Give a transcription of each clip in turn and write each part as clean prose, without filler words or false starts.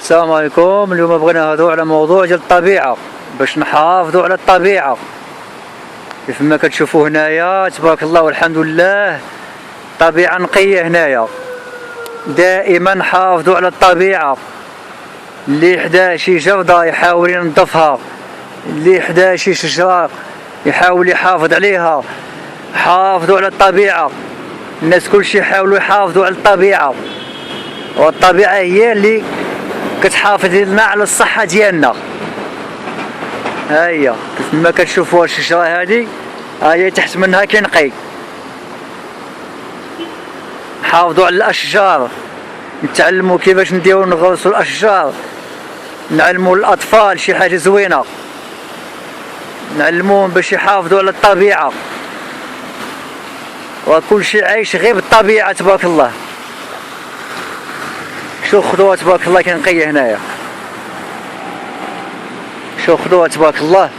السلام عليكم. اليوم بغينا نهضروا على موضوع ديال الطبيعة باش نحافظوا على الطبيعة. كيف ما كتشوفوا هنايا تبارك الله والحمد لله طبيعة نقية هنايا. دائما نحافظوا على الطبيعة، اللي حدا شي جردة يحاول ينظفها، اللي حدا شي شجرة يحاول يحافظ عليها. حافظوا على الطبيعة، الناس كلشي يحاولوا يحافظوا على الطبيعة، والطبيعة هي اللي كتحافظ لنا على الصحة ديالنا. ها هي كيف ما كتشوفوا الشجرة هذه، ها هي تحت منها كينقي. نحافظوا على الأشجار، نتعلموا كيفاش نديروا نغرسوا الأشجار، نعلموا الأطفال شي حاجة زوينة، نعلموهم باش يحافظوا على الطبيعة، وكل شيء عايش غير بالطبيعة تبارك الله. شوف خضوة تبارك الله كنقية هنايا، شوف خضوة تبارك الله.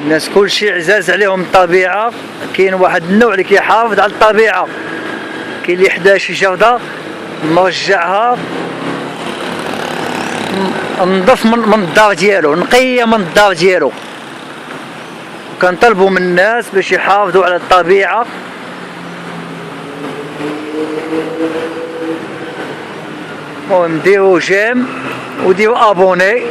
الناس كلشي عزاز عليهم الطبيعة. كاين واحد النوع اللي كيحافظ على الطبيعة، كاين اللي حدا شي جردة مرجعها نظف من الدار ديالو، نقية من الدار ديالو. وكنطلبوا من الناس باش يحافظوا على الطبيعة. المهم ديروا جيم وديروا ابوني